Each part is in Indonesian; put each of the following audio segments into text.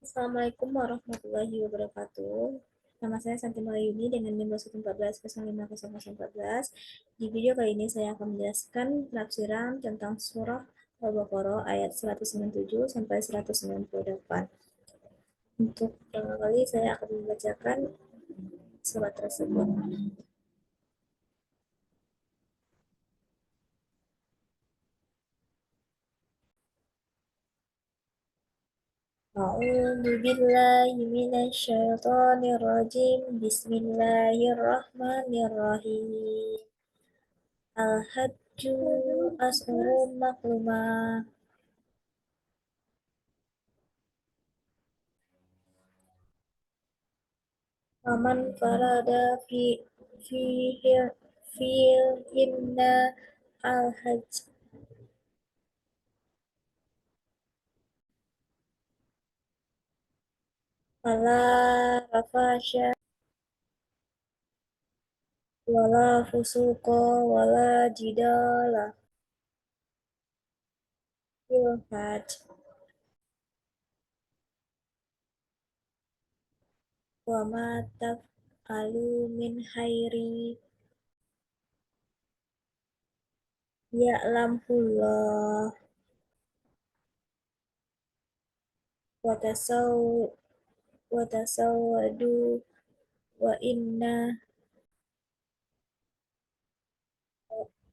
Assalamualaikum warahmatullahi wabarakatuh. Nama saya Santi Malayuni dengan NIM 114 Di video kali ini saya akan menjelaskan penafsiran tentang surah Al-Baqarah ayat 197 sampai 198. Untuk pertama kali saya akan membacakan surat tersebut. A'udzu billahi minasyaitonir rajim. Bismillahirrahmanirrahim. Al-Hajju Ashurun Maklumah. Faman farada fi fihinna al-hajj fala rafasya wala fusuqa wala jidala fil hajj wa ma taf'alu min khairi ya'lamhullah wa tasaw wa tasawwadu wa inna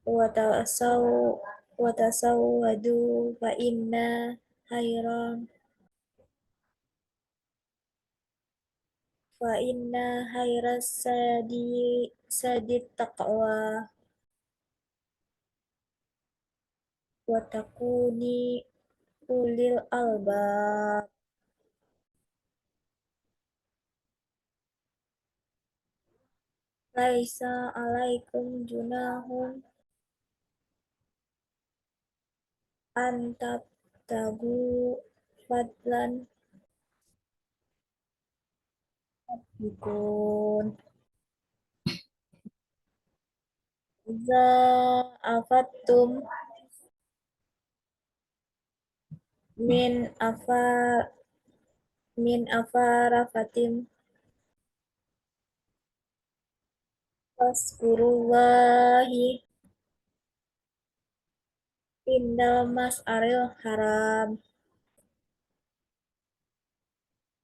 wa tasaw wa tasawwadu fa inna khairan fa inna khairas sadit taqwa wa takuni ulil albab. Laisa alaikum junahun antab tagu fadlan bikun za afattum min afar min afara fatim waskurullahi indal mas'aril haram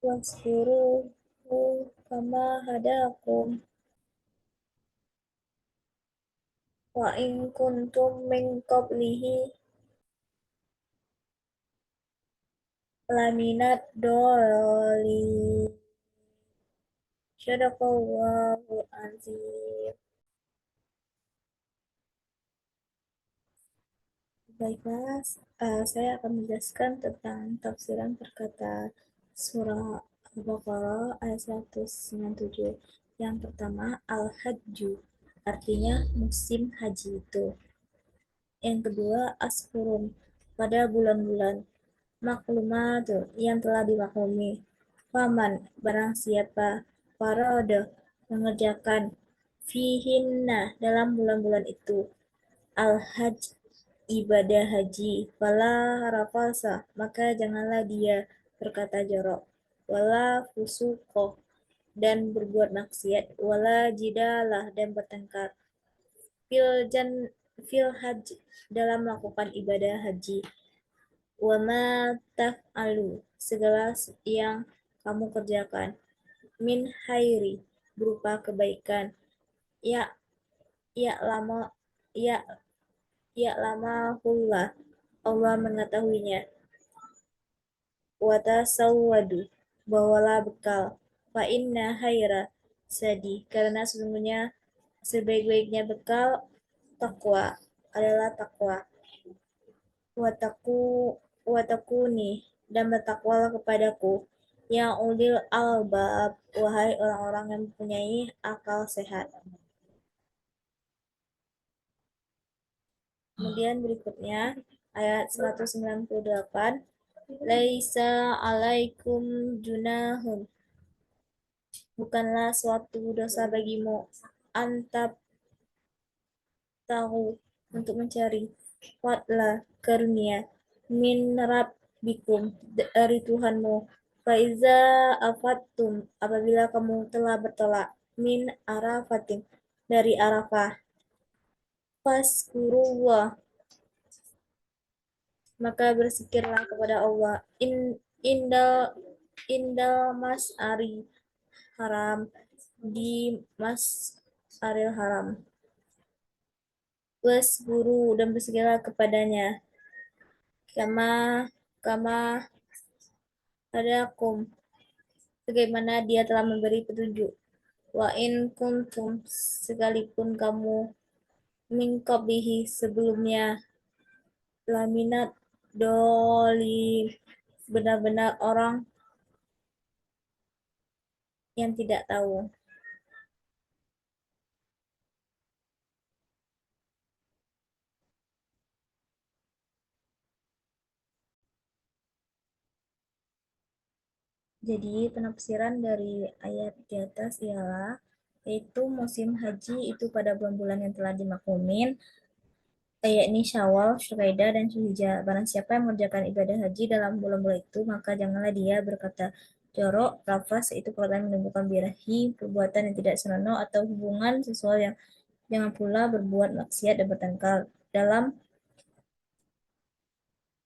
waskuruhu kama hadakum wa in kuntum min qablihi laminat dolali. Sadaqallahu azim. Baiklah, saya akan menjelaskan tentang tafsiran perkata surah Al-Baqarah ayat 197. Yang pertama, Al-Hajju, artinya musim haji itu. Yang kedua, Ashurun, pada bulan-bulan. Maklumat, yang telah dimaklumi. Faman, barang siapa. Farada, mengerjakan. Fihinna, dalam bulan-bulan itu. Al-Hajj, ibadah haji. Wala rafasa, maka janganlah dia berkata jorok. Wala fusuko, dan berbuat maksiat. Wala jidalah, dan bertengkar. Fil jan fil haji, dalam melakukan ibadah haji. Wama taf'alu, segala yang kamu kerjakan. Min khairi, berupa kebaikan. Ya, ya lama, ya, ya lama hullah, Allah mengetahuinya. Wata sawwadu, bawalah bekal. Fa inna khaira sadi, karena sesungguhnya sebaik-baiknya bekal takwa adalah takwa. Wataku watakuni, dan bertakwalah kepadaku, yang ulil albab, wahai orang-orang yang mempunyai akal sehat. Kemudian berikutnya ayat 198. Laisa alaikum junahun, bukanlah suatu dosa bagimu, antab tahu, untuk mencari fadla, karunia, min rabbikum, dari Tuhanmu, Faiza afattum, apabila kamu telah bertolak min arafatin, dari Arafah, faskurullah, maka berzikirlah kepada Allah indal indal mas'ari haram, di mas'aril haram, guru dan berzikirlah kepadanya, kama kama hadakum, bagaimana dia telah memberi petunjuk, wa in kuntum, sekalipun kamu min qablihi, sebelumnya, laminat dolim, benar-benar orang yang tidak tahu. Jadi penafsiran dari ayat di atas ialah, yaitu musim haji itu pada bulan-bulan yang telah dimaklumin, yakni Syawal, Dzulqa'dah, dan Zulhijjah. Barang siapa yang mengerjakan ibadah haji dalam bulan-bulan itu, maka janganlah dia berkata jorok, rafas, itu perkataan menimbulkan birahi, perbuatan yang tidak senonoh atau hubungan seksual yang, jangan pula berbuat maksiat dan bertengkar dalam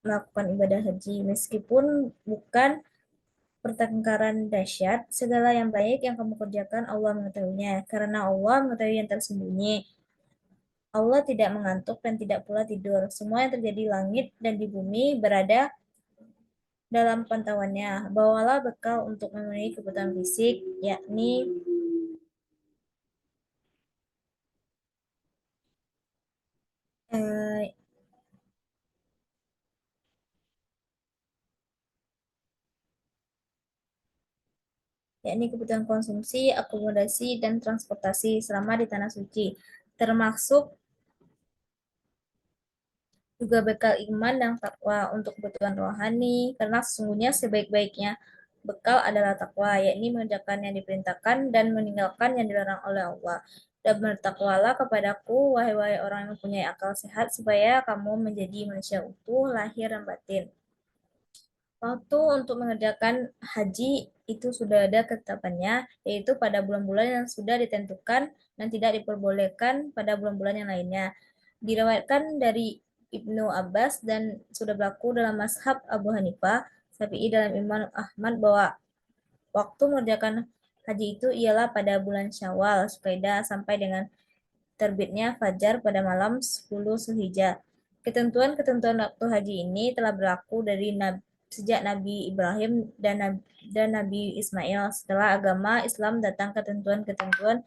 melakukan ibadah haji, meskipun bukan pertengkaran dahsyat. Segala yang baik yang kamu kerjakan Allah mengetahuinya, karena Allah mengetahui yang tersembunyi. Allah tidak mengantuk dan tidak pula tidur. Semua yang terjadi di langit dan di bumi berada dalam pantauannya. Bawalah bekal untuk memenuhi kebutuhan fisik, eh, yakni kebutuhan konsumsi, akomodasi, dan transportasi selama di tanah suci, termasuk juga bekal iman dan takwa untuk kebutuhan rohani, karena sesungguhnya sebaik-baiknya bekal adalah takwa, yakni mengerjakan yang diperintahkan dan meninggalkan yang dilarang oleh Allah. Dan bertakwalah kepadaku, wahai orang yang mempunyai akal sehat, supaya kamu menjadi manusia utuh, lahir dan batin. Waktu untuk mengerjakan haji itu sudah ada ketetapannya, yaitu pada bulan-bulan yang sudah ditentukan dan tidak diperbolehkan pada bulan-bulan yang lainnya. Diriwayatkan dari Ibnu Abbas dan sudah berlaku dalam mazhab Abu Hanifah, Syafi'i, dalam Imam Ahmad bahwa waktu mengerjakan haji itu ialah pada bulan Syawal, Dzulqa'dah, sampai dengan terbitnya fajar pada malam 10 Zulhijjah. Ketentuan-ketentuan waktu haji ini telah berlaku sejak Nabi Ibrahim dan Nabi Ismail. Setelah agama Islam datang, ketentuan-ketentuan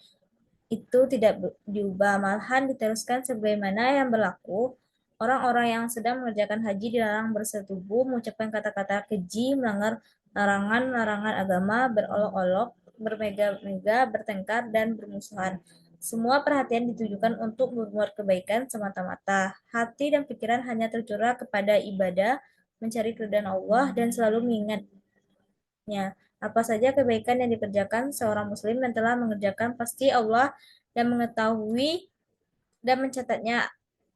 itu tidak diubah, malahan diteruskan sebagaimana yang berlaku. Orang-orang yang sedang mengerjakan haji dilarang bersetubuh, mengucapkan kata-kata keji, melanggar larangan-larangan agama, berolok-olok, bermega-mega, bertengkar, dan bermusuhan. Semua perhatian ditujukan untuk berbuat kebaikan semata-mata. Hati dan pikiran hanya tercurah kepada ibadah, mencari keridhaan Allah, dan selalu mengingatnya. Apa saja kebaikan yang dikerjakan seorang muslim dan telah mengerjakan, pasti Allah dan mengetahui dan mencatatnya,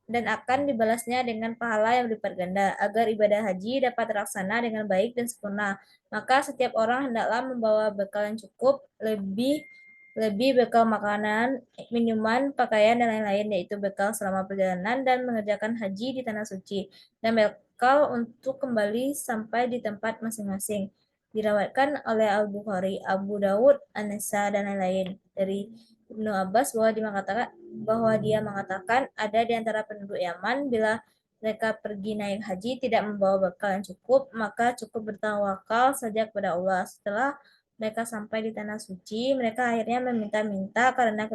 dan akan dibalasnya dengan pahala yang berlipat ganda, agar ibadah haji dapat terlaksana dengan baik dan sempurna. Maka setiap orang hendaklah membawa bekal yang cukup, lebih lebih bekal makanan, minuman, pakaian, dan lain-lain, yaitu bekal selama perjalanan dan mengerjakan haji di tanah suci, dan bekal untuk kembali sampai di tempat masing-masing. Dirawatkan oleh Al-Bukhari, Abu Dawud, An-Nisa, dan lain-lain dari Ibnu Abbas bahwa dia mengatakan ada di antara penduduk Yaman, bila mereka pergi naik haji tidak membawa bekal yang cukup, maka cukup bertawakal saja kepada Allah. Setelah mereka sampai di tanah suci, mereka akhirnya meminta-minta karena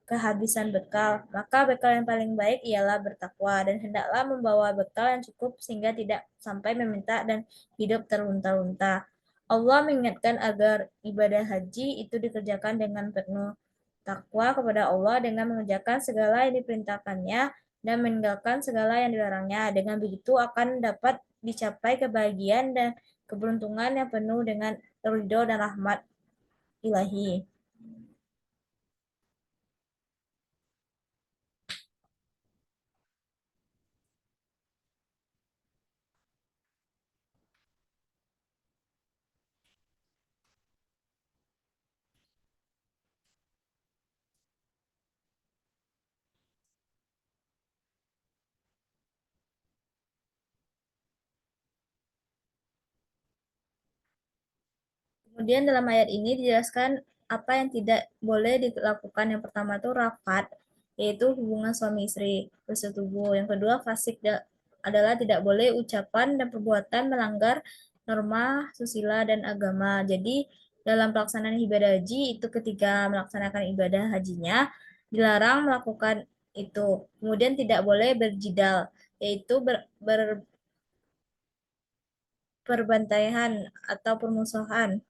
kehabisan bekal. Maka bekal yang paling baik ialah bertakwa, dan hendaklah membawa bekal yang cukup sehingga tidak sampai meminta dan hidup terlunta-lunta. Allah mengingatkan agar ibadah haji itu dikerjakan dengan penuh takwa kepada Allah dengan mengerjakan segala yang diperintahkannya dan meninggalkan segala yang dilarangnya. Dengan begitu akan dapat dicapai kebahagiaan dan keberuntungan yang penuh dengan ridho dan rahmat ilahi. Kemudian dalam ayat ini dijelaskan apa yang tidak boleh dilakukan. Yang pertama itu rafat, yaitu hubungan suami istri bersetubuh. Yang kedua fasik adalah tidak boleh ucapan dan perbuatan melanggar norma susila dan agama. Jadi dalam pelaksanaan ibadah haji itu ketika melaksanakan ibadah hajinya dilarang melakukan itu. Kemudian tidak boleh berjidal, yaitu perbantaian atau permusuhan,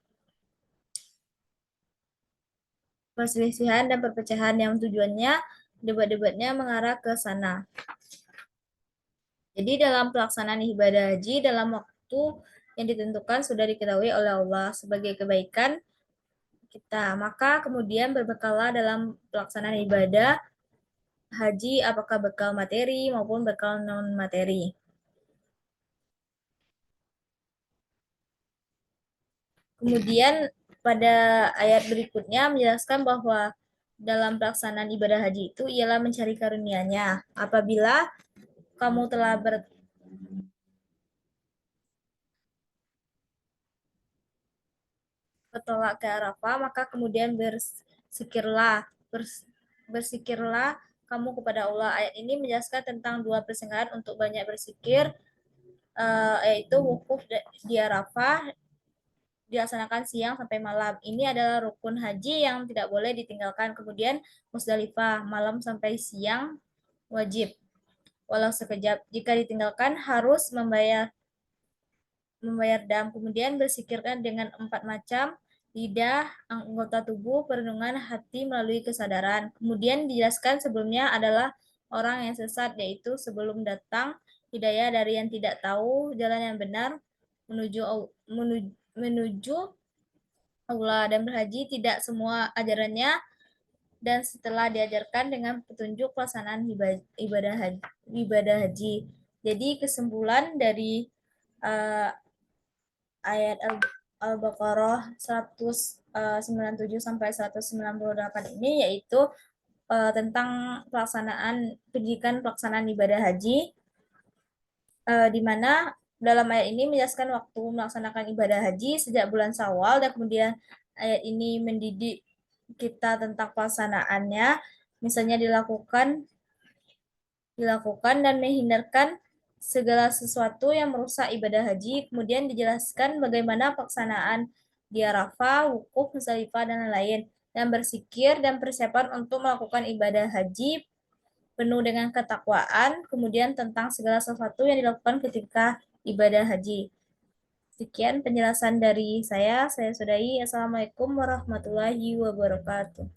perselisihan dan perpecahan yang tujuannya debat-debatnya mengarah ke sana. Jadi dalam pelaksanaan ibadah haji dalam waktu yang ditentukan sudah diketahui oleh Allah sebagai kebaikan kita. Maka kemudian berbekallah dalam pelaksanaan ibadah haji apakah bekal materi maupun bekal non materi. Kemudian pada ayat berikutnya menjelaskan bahwa dalam pelaksanaan ibadah haji itu ialah mencari karunia-Nya. Apabila kamu telah bertolak ke Arafah, maka kemudian bersikirlah kamu kepada Allah. Ayat ini menjelaskan tentang dua persinggahan untuk banyak bersikir, yaitu wukuf di Arafah dilaksanakan siang sampai malam. Ini adalah rukun haji yang tidak boleh ditinggalkan. Kemudian Musdalifah malam sampai siang wajib walau sekejap. Jika ditinggalkan harus membayar membayar dam. Kemudian bersikirkan dengan 4 macam lidah, anggota tubuh, perlindungan hati melalui kesadaran. Kemudian dijelaskan sebelumnya adalah orang yang sesat, yaitu sebelum datang hidayah dari yang tidak tahu jalan yang benar menuju menuju, menuju Allah dan berhaji tidak semua ajarannya dan setelah diajarkan dengan petunjuk pelaksanaan ibadah haji. Jadi kesimpulan dari uh, ayat Al-Baqarah 197 sampai 198 ini yaitu tentang pendidikan pelaksanaan ibadah haji, di mana dalam ayat ini menjelaskan waktu melaksanakan ibadah haji sejak bulan Syawal dan kemudian ayat ini mendidik kita tentang pelaksanaannya, misalnya dilakukan dan menghindarkan segala sesuatu yang merusak ibadah haji. Kemudian dijelaskan bagaimana pelaksanaan di Arafah, wukuf, Musdalifah, dan lain-lain. Dan berzikir dan persiapan untuk melakukan ibadah haji penuh dengan ketakwaan. Kemudian tentang segala sesuatu yang dilakukan ketika ibadah haji. Sekian penjelasan dari saya sudahi. Assalamualaikum warahmatullahi wabarakatuh.